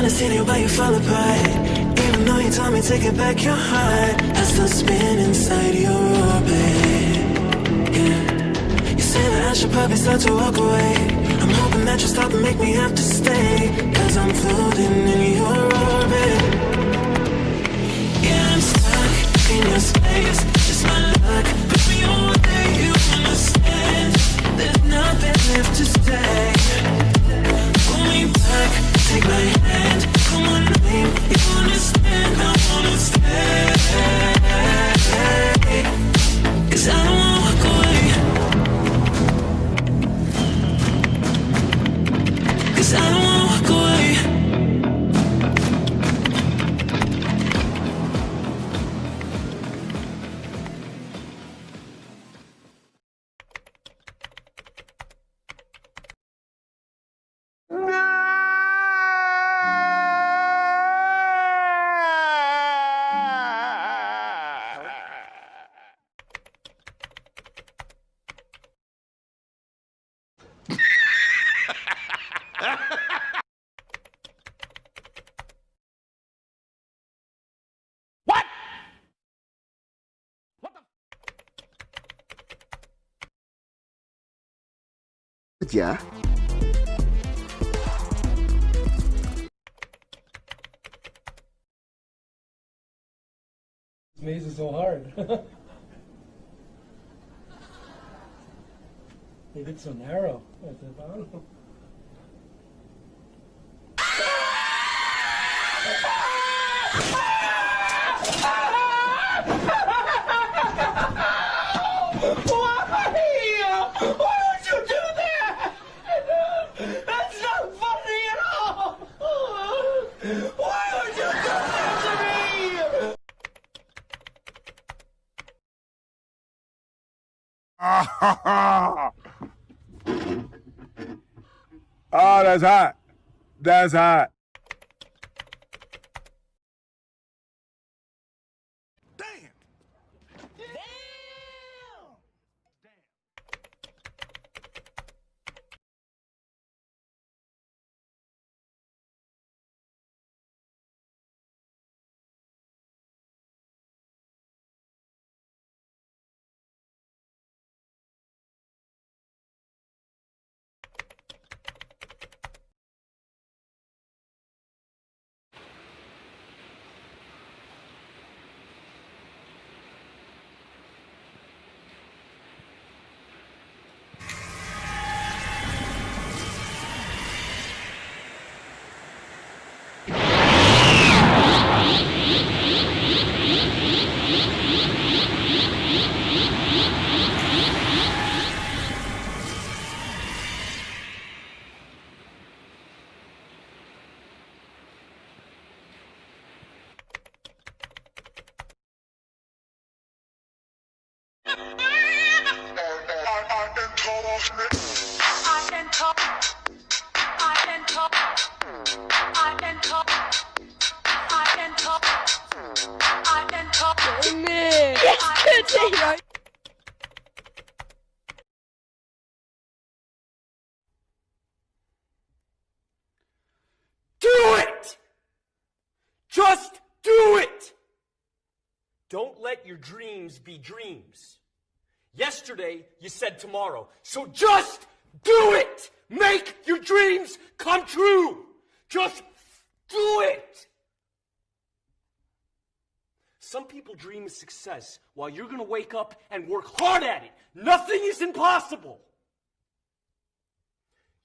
trying to see it while you fall apart. Even though you told me to get back your heart, I still spin inside your orbit. Yeah. You say that I should probably start to walk away. I'm hoping that you stop and make me have to stay, cause I'm floating in your orbit. Yeah, I'm stuck in your space. Just my luck, put me away. You understand? There's nothing left to say. Pull me back, take my hand. Come on, name, you understand? I wanna stay, cause I don't wanna walk away. Cause I don't wanna walk away. What? What the? Yeah. This maze is so hard. It's so narrow at the bottom. Why would you do that? That's not funny at all. Why would you do that to me? Oh, that's hot. That's hot. Damn. Do it! Just do it! Don't let your dreams be dreams. Yesterday, you said tomorrow. So just do it! Make your dreams come true! Just do it! Some people dream of success while you're going to wake up and work hard at it. Nothing is impossible.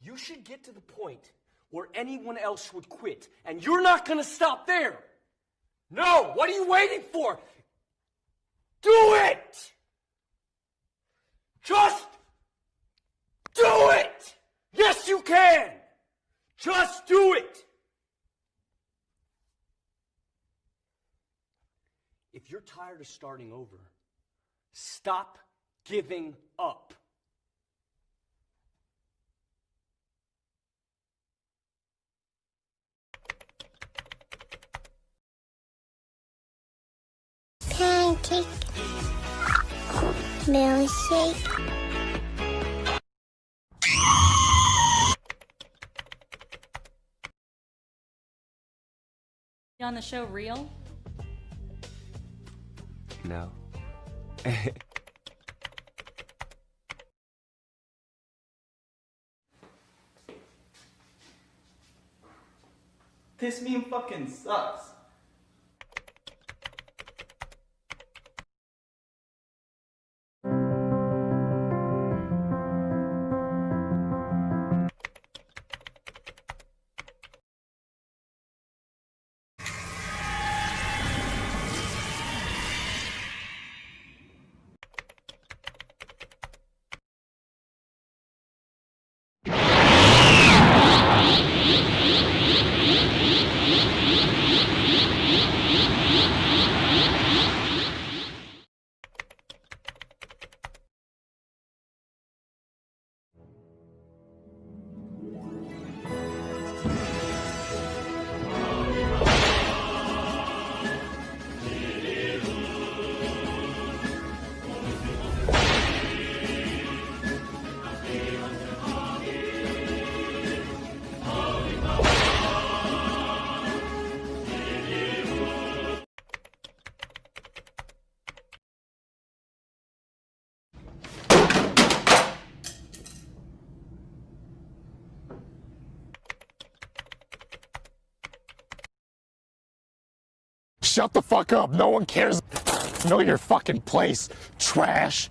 You should get to the point where anyone else would quit, and you're not going to stop there. No, what are you waiting for? Do it! Just do it! Yes, you can! Just do it! If you're tired of starting over, stop giving up. Pancake, milkshake. On the show real? No. This meme fucking sucks. Shut the fuck up. No one cares. Know your fucking place. Trash.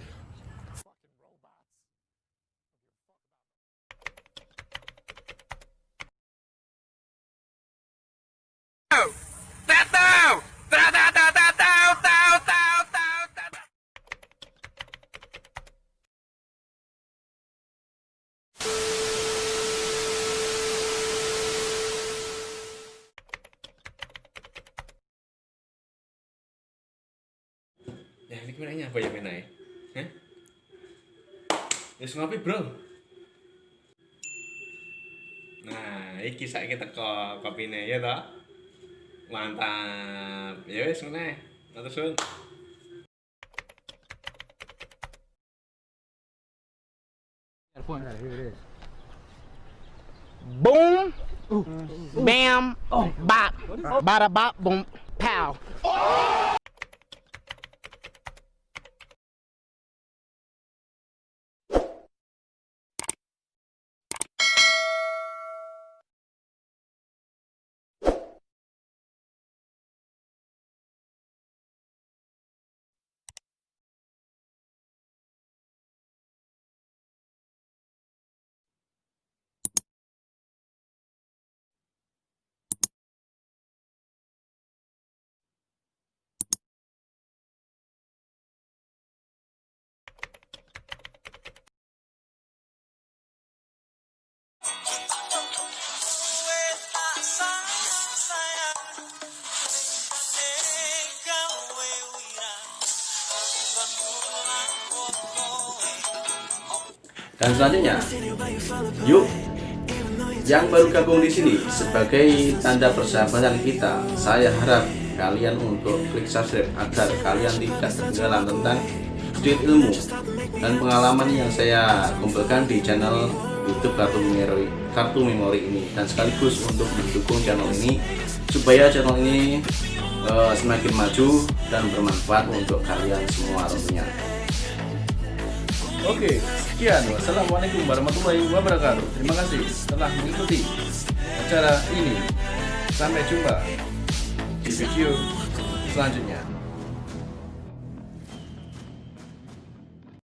Ya ini gimana apa ya menai? Hah? Wis ngopi, Bro. Nah, iki saiki teko kopine ya toh. Mantap. Ya wis meneh. Matur suwun. Boom, bam, bop, bada bop, boom, pow. Dan selanjutnya, yuk, yang baru gabung di sini sebagai tanda persahabatan kita, saya harap kalian untuk klik subscribe agar kalian tidak ketinggalan tentang sedikit ilmu dan pengalaman yang saya kumpulkan di channel YouTube Kartu Memori ini, dan sekaligus untuk mendukung channel ini supaya channel ini semakin maju dan bermanfaat untuk kalian semua tentunya. Oke, sekian. Wassalamualaikum warahmatullahi wabarakatuh. Terima kasih telah mengikuti acara ini. Sampai jumpa di video selanjutnya.